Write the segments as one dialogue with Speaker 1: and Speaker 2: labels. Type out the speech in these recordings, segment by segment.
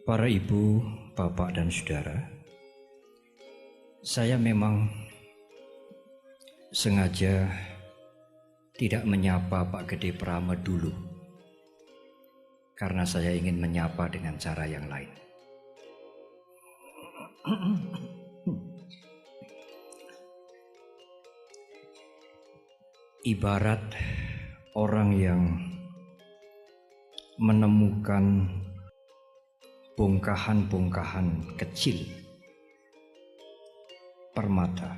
Speaker 1: Para ibu, bapak, dan saudara, saya memang sengaja tidak menyapa Pak Gede Prama dulu, karena saya ingin menyapa dengan cara yang lain. Ibarat orang yang menemukan bongkahan-bongkahan kecil permata.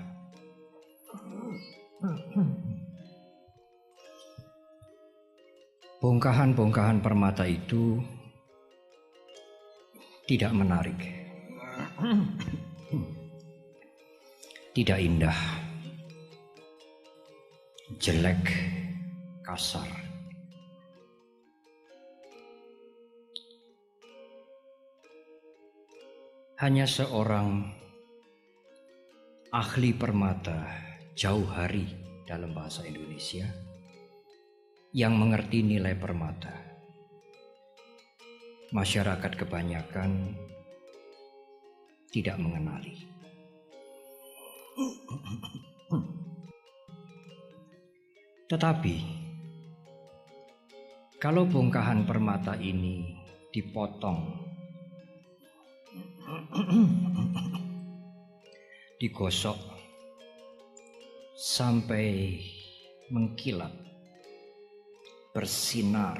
Speaker 1: Bongkahan-bongkahan permata itu tidak menarik, tidak indah, jelek, kasar. Hanya seorang ahli permata jauh hari dalam bahasa Indonesia yang mengerti nilai permata. Masyarakat kebanyakan tidak mengenali. Tetapi kalau bongkahan permata ini dipotong, digosok sampai mengkilat, bersinar,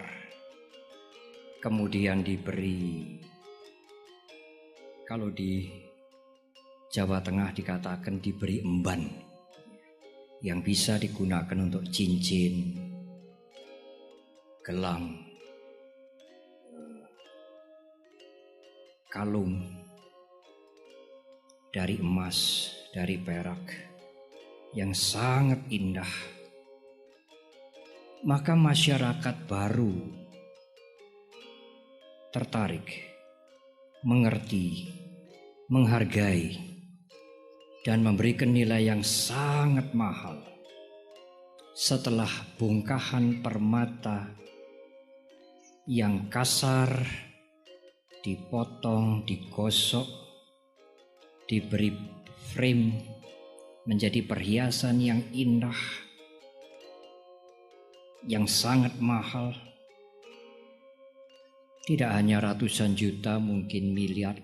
Speaker 1: kemudian diberi, kalau di Jawa Tengah dikatakan diberi emban yang bisa digunakan untuk cincin, gelang, kalung dari emas, dari perak yang sangat indah, maka masyarakat baru tertarik, mengerti, menghargai, dan memberikan nilai yang sangat mahal setelah bongkahan permata yang kasar dipotong, digosok, diberi frame menjadi perhiasan yang indah, yang sangat mahal. Tidak hanya ratusan juta, mungkin miliar.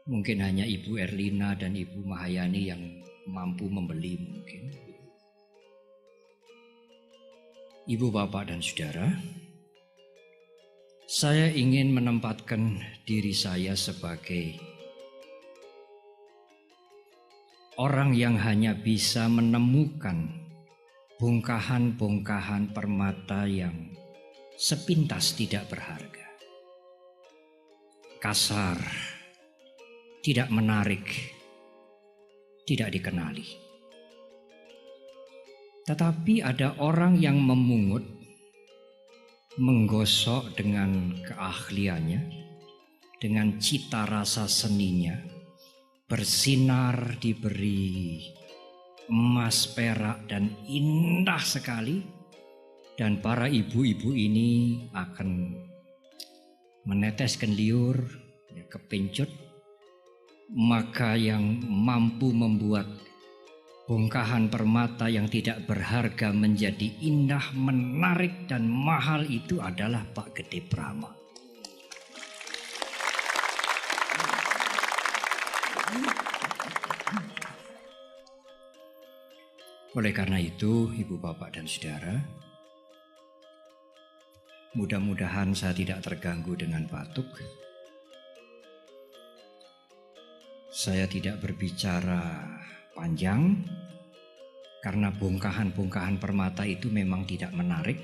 Speaker 1: Mungkin hanya Ibu Erlina dan Ibu Mahayani yang mampu membeli mungkin. Ibu, bapak, dan saudara, saya ingin menempatkan diri saya sebagai orang yang hanya bisa menemukan bongkahan-bongkahan permata yang sepintas tidak berharga, kasar, tidak menarik, tidak dikenali. Tetapi ada orang yang memungut, menggosok dengan keahliannya, dengan cita rasa seninya, bersinar, diberi emas, perak, dan indah sekali. Dan para ibu-ibu ini akan meneteskan liur, kepincut. Maka yang mampu membuat bongkahan permata yang tidak berharga menjadi indah, menarik, dan mahal itu adalah Pak Gede Prama. Oleh karena itu, ibu, bapak, dan saudara, mudah-mudahan saya tidak terganggu dengan batuk. Saya tidak berbicara panjang karena bongkahan-bongkahan permata itu memang tidak menarik.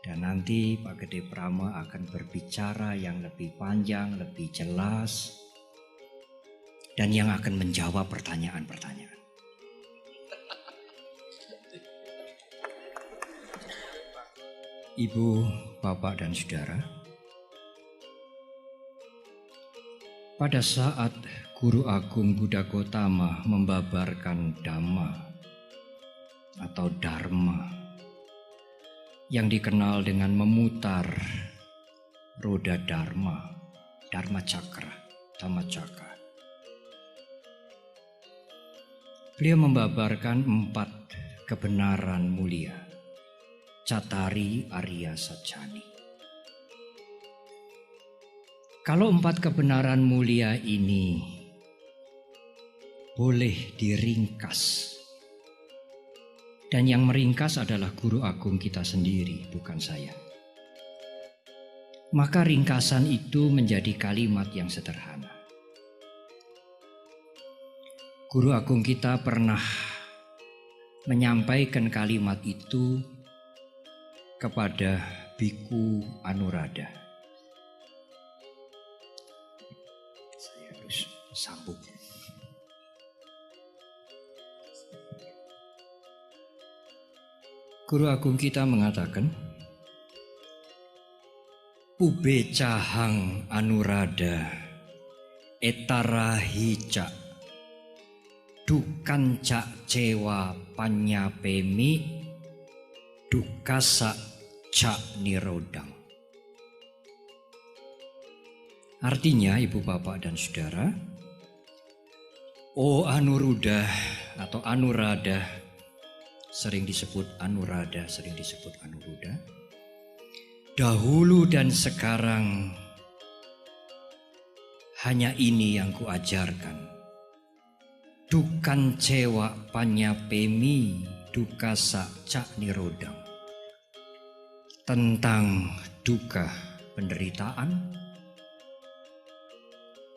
Speaker 1: Dan nanti Pak Gede Prama akan berbicara yang lebih panjang, lebih jelas, dan yang akan menjawab pertanyaan-pertanyaan. Ibu, bapak, dan saudara, pada saat Guru Agung Buddha Gotama membabarkan Dhamma atau Dharma yang dikenal dengan memutar roda Dharma, Dharma Cakra, Dhamma Cakra. Beliau membabarkan 4 kebenaran mulia, Cattari Arya Sajjani. Kalau 4 kebenaran mulia ini boleh diringkas, dan yang meringkas adalah Guru Agung kita sendiri, bukan saya, maka ringkasan itu menjadi kalimat yang sederhana. Guru Agung kita pernah menyampaikan kalimat itu kepada Biku Anuradha. Saya harus sambung. Guru Agung kita mengatakan, Ube cahang Anuradha etarahica dukan cak cewa panyapemi dukasa cak nirodang. Artinya, Ibu Bapak dan Saudara, O Anuruddha atau Anuradha, sering disebut Anuradha, sering disebut Anuruddha, dahulu dan sekarang hanya ini yang kuajarkan. Dukan cewa panyapemi dukasa cak nirodang. Tentang duka penderitaan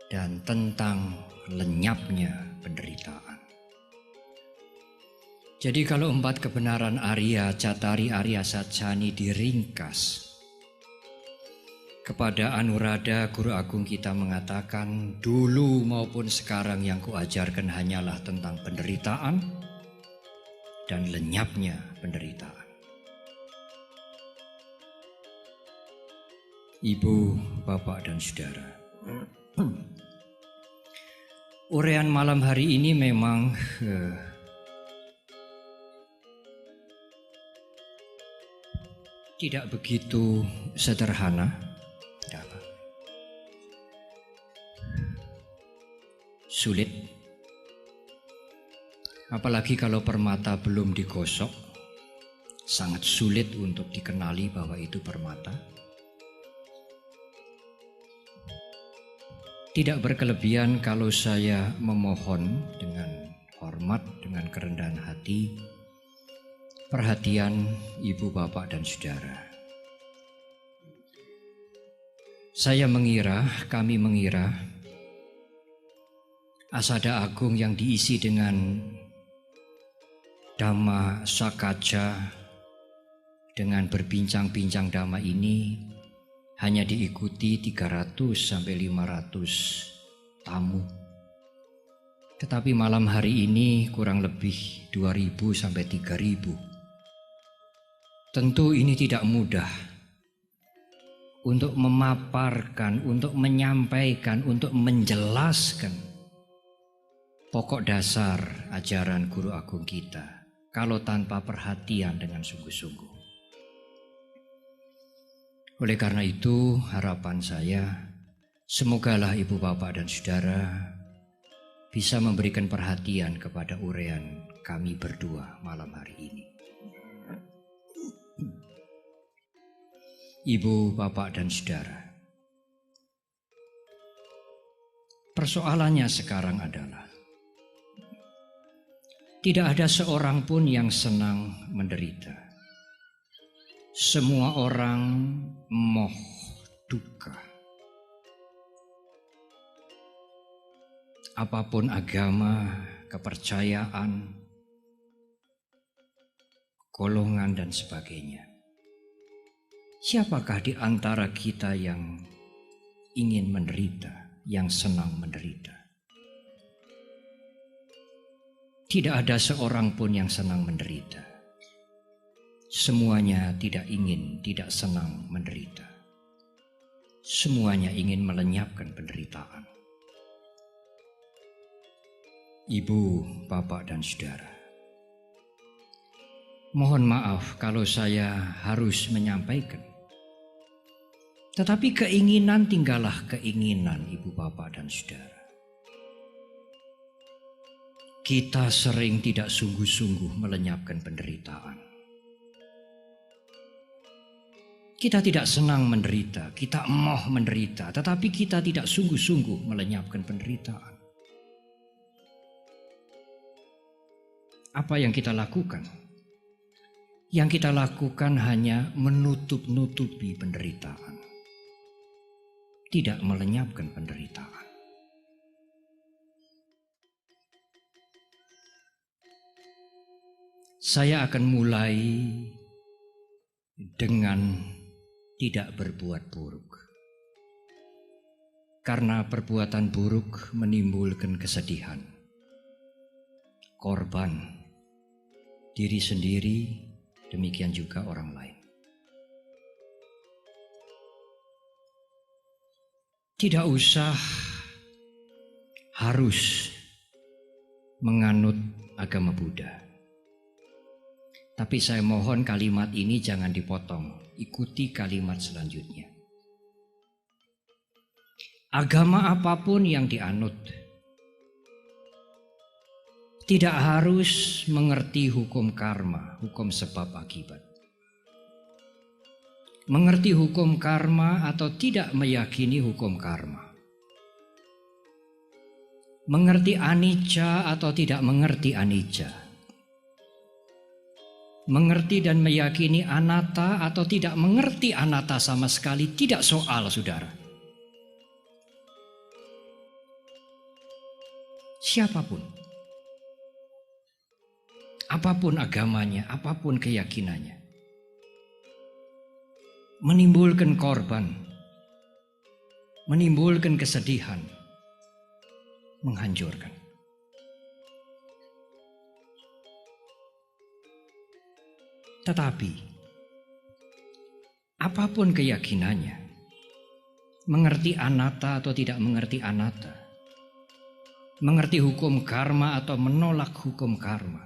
Speaker 1: dan tentang lenyapnya penderitaan. Jadi kalau 4 kebenaran Arya, Cattari Arya Sajjani diringkas, kepada Anuradha, Guru Agung kita mengatakan, dulu maupun sekarang yang kuajarkan hanyalah tentang penderitaan dan lenyapnya penderitaan. Ibu, Bapak, dan Saudara, uraian malam hari ini memang tidak begitu sederhana. Sulit, apalagi kalau permata belum digosok, sangat sulit untuk dikenali bahwa itu permata. Tidak berkelebihan kalau saya memohon dengan hormat, dengan kerendahan hati, perhatian Ibu, Bapak, dan Saudara. Saya mengira, kami mengira, Asada Agung yang diisi dengan Dhamma Sakaja, dengan berbincang-bincang Dhamma ini hanya diikuti 300-500 tamu. Tetapi malam hari ini kurang lebih 2.000-3.000. Tentu ini tidak mudah untuk memaparkan, untuk menyampaikan, untuk menjelaskan pokok dasar ajaran Guru Agung kita kalau tanpa perhatian dengan sungguh-sungguh. Oleh karena itu, harapan saya, semogalah Ibu, Bapak, dan Saudara bisa memberikan perhatian kepada uraian kami berdua malam hari ini. Ibu, Bapak, dan Saudara, persoalannya sekarang adalah tidak ada seorang pun yang senang menderita. Semua orang moh duka. Apapun agama, kepercayaan, golongan, dan sebagainya. Siapakah di antara kita yang ingin menderita, yang senang menderita? Tidak ada seorang pun yang senang menderita. Semuanya tidak ingin, tidak senang menderita. Semuanya ingin melenyapkan penderitaan. Ibu, Bapak, dan Saudara, mohon maaf kalau saya harus menyampaikan Tetapi keinginan tinggallah keinginan, ibu bapak dan saudara. Kita sering tidak sungguh-sungguh melenyapkan penderitaan. Kita tidak senang menderita, kita emoh menderita, tetapi kita tidak sungguh-sungguh melenyapkan penderitaan. Apa yang kita lakukan? Yang kita lakukan hanya menutup-nutupi penderitaan, tidak melenyapkan penderitaan. Saya akan mulai dengan tidak berbuat buruk. Karena perbuatan buruk menimbulkan kesedihan, korban, diri sendiri, demikian juga orang lain. Tidak usah harus menganut agama Buddha. Tapi saya mohon kalimat ini jangan dipotong, ikuti kalimat selanjutnya. Agama apapun yang dianut, tidak harus mengerti hukum karma, hukum sebab akibat. Mengerti hukum karma atau tidak meyakini hukum karma. Mengerti anicca atau tidak mengerti anicca. Mengerti dan meyakini anatta atau tidak mengerti anatta sama sekali tidak soal, saudara. Siapapun, apapun agamanya, apapun keyakinannya, menimbulkan korban, menimbulkan kesedihan, menghancurkan. Tetapi, apapun keyakinannya, mengerti anatta atau tidak mengerti anatta, mengerti hukum karma atau menolak hukum karma.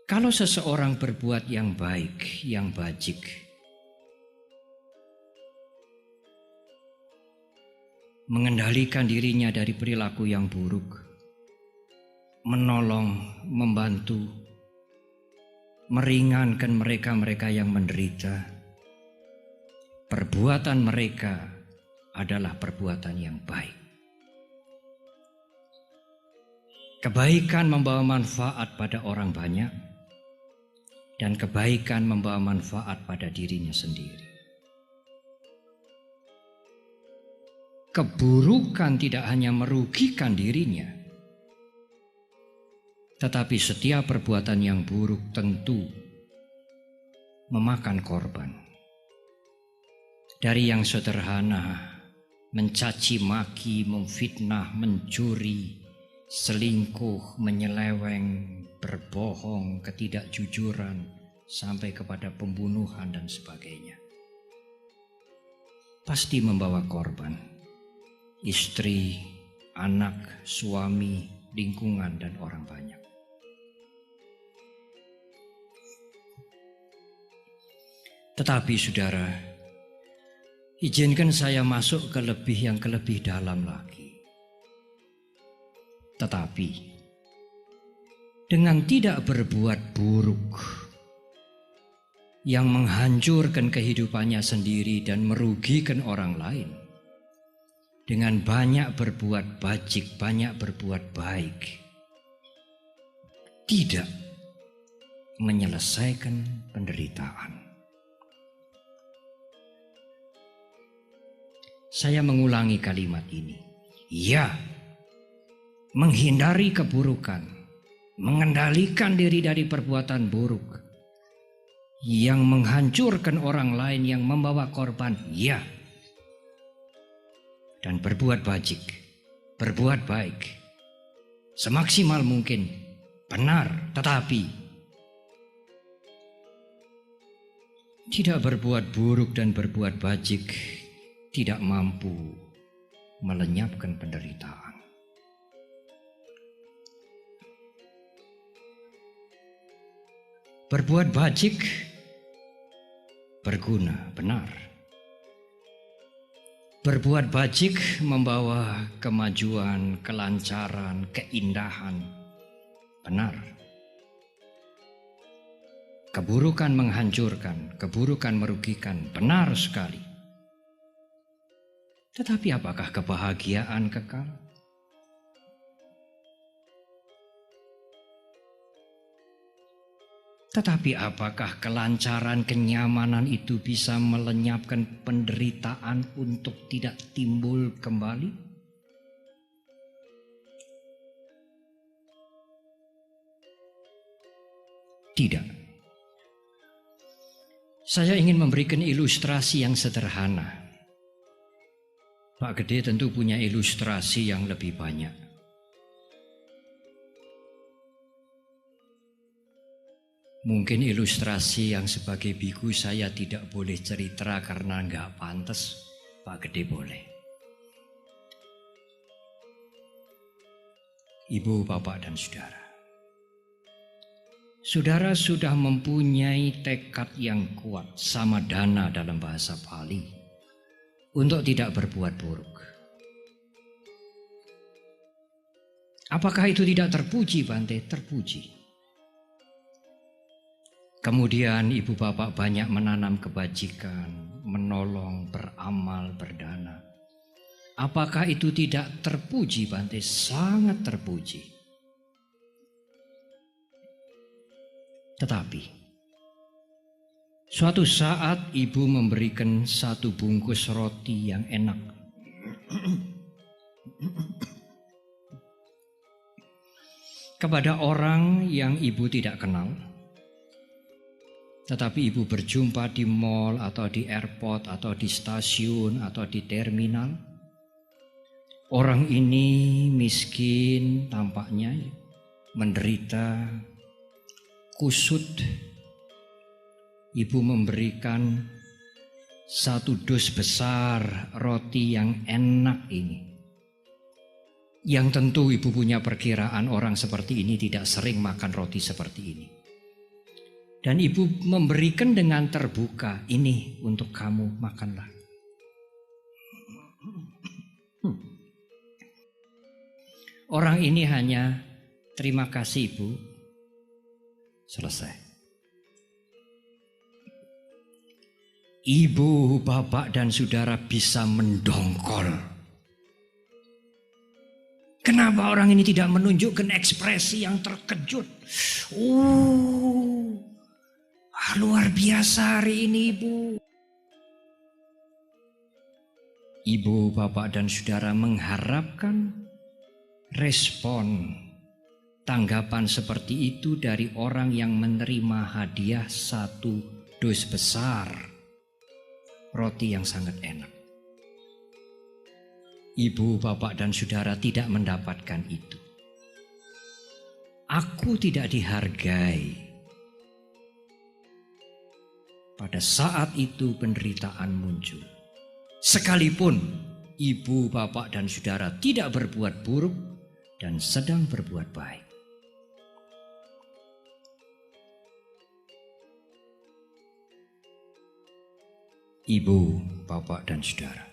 Speaker 1: Kalau seseorang berbuat yang baik, yang bajik, mengendalikan dirinya dari perilaku yang buruk, menolong, membantu, meringankan mereka-mereka yang menderita, perbuatan mereka adalah perbuatan yang baik. Kebaikan membawa manfaat pada orang banyak, dan kebaikan membawa manfaat pada dirinya sendiri. Keburukan tidak hanya merugikan dirinya, tetapi setiap perbuatan yang buruk tentu memakan korban. Dari yang sederhana, mencaci maki, memfitnah, mencuri, selingkuh, menyeleweng, berbohong, ketidakjujuran, sampai kepada pembunuhan dan sebagainya. Pasti membawa korban. Istri, anak, suami, lingkungan, dan orang banyak. Tetapi saudara, izinkan saya masuk ke lebih dalam lagi. Tetapi, dengan tidak berbuat buruk, yang menghancurkan kehidupannya sendiri dan merugikan orang lain, dengan banyak berbuat bajik, banyak berbuat baik, tidak menyelesaikan penderitaan. Saya mengulangi kalimat ini. Ya, menghindari keburukan, mengendalikan diri dari perbuatan buruk yang menghancurkan orang lain, yang membawa korban. Ya, dan berbuat bajik, berbuat baik, semaksimal mungkin, benar, tetapi tidak berbuat buruk dan berbuat bajik tidak mampu melenyapkan penderitaan. Berbuat bajik, berguna, benar. Berbuat bajik membawa kemajuan, kelancaran, keindahan, benar. Keburukan menghancurkan, keburukan merugikan, benar sekali. Tetapi apakah kebahagiaan kekal? Tetapi apakah kelancaran, kenyamanan itu bisa melenyapkan penderitaan untuk tidak timbul kembali? Tidak. Saya ingin memberikan ilustrasi yang sederhana. Pak Gede tentu punya ilustrasi yang lebih banyak. Mungkin ilustrasi yang sebagai biku saya tidak boleh cerita karena nggak pantas, Pak Gede boleh. Ibu, bapak, dan saudara. Saudara sudah mempunyai tekad yang kuat, samadana dalam bahasa Pali, untuk tidak berbuat buruk. Apakah itu tidak terpuji, Bante? Terpuji. Kemudian ibu bapak banyak menanam kebajikan, menolong, beramal, berdana. Apakah itu tidak terpuji, Bante? Sangat terpuji. Tetapi suatu saat ibu memberikan satu bungkus roti yang enak kepada orang yang ibu tidak kenal. Tetapi ibu berjumpa di mall atau di airport atau di stasiun atau di terminal. Orang ini miskin tampaknya, menderita, kusut. Ibu memberikan satu dus besar roti yang enak ini. Yang tentu ibu punya perkiraan orang seperti ini tidak sering makan roti seperti ini. Dan ibu memberikan dengan terbuka, ini untuk kamu, makanlah. Orang ini hanya terima kasih ibu, selesai. Ibu, bapak, dan saudara bisa mendongkol. Kenapa orang ini tidak menunjukkan ekspresi yang terkejut? Luar biasa hari ini, ibu. Ibu, bapak, dan saudara mengharapkan respon, tanggapan seperti itu dari orang yang menerima hadiah satu dus besar roti yang sangat enak. Ibu, bapak, dan saudara tidak mendapatkan itu. Aku tidak dihargai. Pada saat itu penderitaan muncul. Sekalipun ibu, bapak, dan saudara tidak berbuat buruk dan sedang berbuat baik. Ibu, bapak, dan saudara.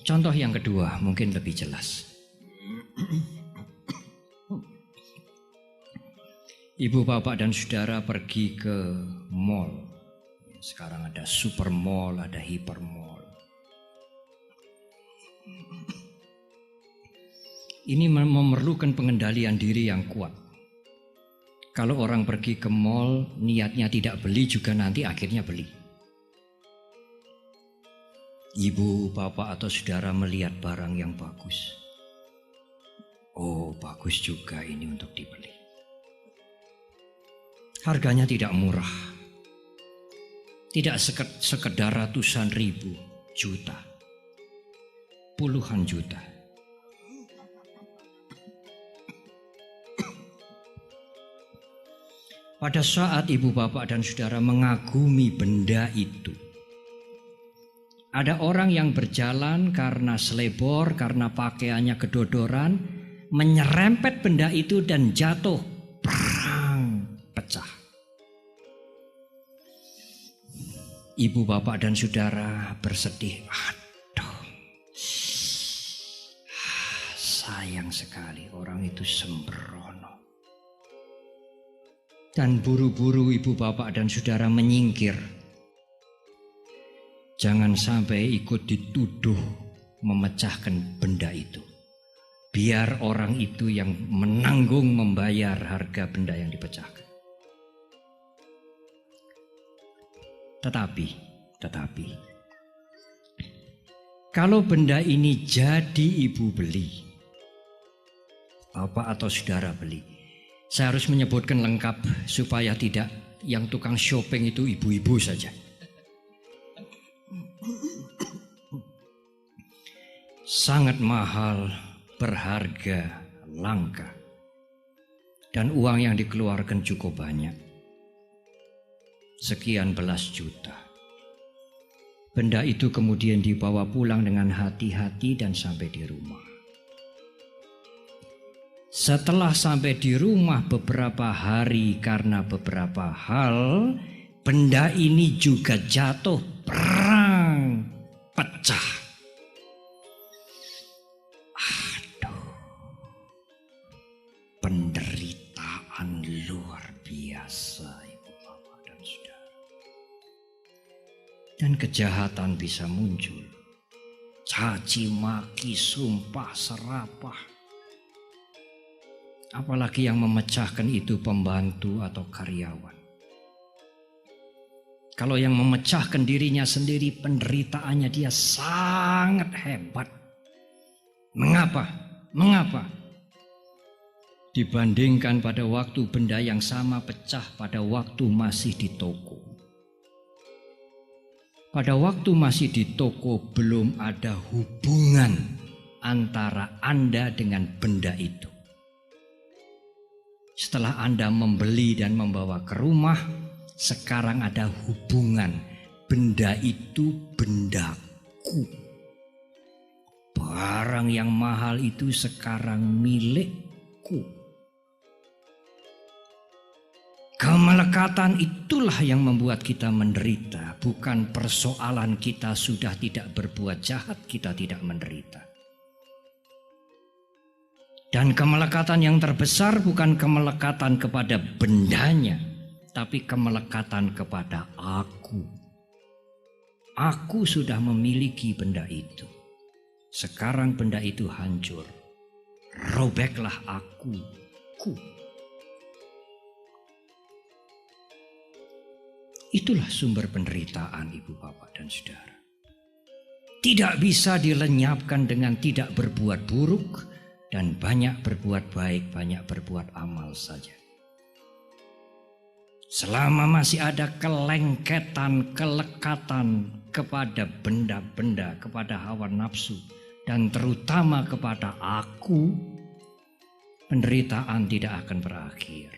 Speaker 1: Contoh yang kedua mungkin lebih jelas. Ibu, bapak, dan saudara pergi ke mall. Sekarang ada super mall, ada hyper mall. Ini memerlukan pengendalian diri yang kuat. Kalau orang pergi ke mall, niatnya tidak beli juga nanti akhirnya beli. Ibu, bapak, atau saudara melihat barang yang bagus. Oh, bagus juga ini untuk dibeli. Harganya tidak murah. Tidak sekedar ratusan ribu, juta. Puluhan juta. Pada saat ibu, bapak, dan saudara mengagumi benda itu, ada orang yang berjalan karena selebor, karena pakaiannya kedodoran, menyerempet benda itu dan jatuh. Pecah. ibu, bapak, dan saudara bersedih. Aduh, sayang sekali orang itu sembrono. Dan buru-buru ibu, bapak, dan saudara menyingkir. Jangan sampai ikut dituduh memecahkan benda itu. Biar orang itu yang menanggung membayar harga benda yang dipecahkan. Tetapi, kalau benda ini jadi ibu beli, bapak atau saudara beli, saya harus menyebutkan lengkap supaya tidak yang tukang shopping itu ibu-ibu saja. Sangat mahal, berharga, langka, dan uang yang dikeluarkan cukup banyak. Sekian belas juta. Benda itu kemudian dibawa pulang dengan hati-hati dan sampai di rumah. Setelah sampai di rumah beberapa hari karena beberapa hal, benda ini juga jatuh, perang, pecah. Aduh, penderitaan luar biasa. Dan kejahatan bisa muncul. Caci maki, sumpah serapah. Apalagi yang memecahkan itu pembantu atau karyawan. Kalau yang memecahkan dirinya sendiri, penderitaannya dia sangat hebat. Mengapa? Dibandingkan pada waktu benda yang sama pecah pada waktu masih di toko. Pada waktu masih di toko belum ada hubungan antara Anda dengan benda itu. Setelah Anda membeli dan membawa ke rumah, sekarang ada hubungan. Benda itu bendaku. Barang yang mahal itu sekarang milikku. Kemelekatan itulah yang membuat kita menderita. Bukan persoalan kita sudah tidak berbuat jahat, kita tidak menderita. Dan kemelekatan yang terbesar bukan kemelekatan kepada bendanya, tapi kemelekatan kepada aku. Aku sudah memiliki benda itu. Sekarang benda itu hancur. Robeklah akuku. Itulah sumber penderitaan ibu, bapak, dan saudara. Tidak bisa dilenyapkan dengan tidak berbuat buruk dan banyak berbuat baik, banyak berbuat amal saja. Selama masih ada kelengketan, kelekatan kepada benda-benda, kepada hawa nafsu, dan terutama kepada aku, penderitaan tidak akan berakhir.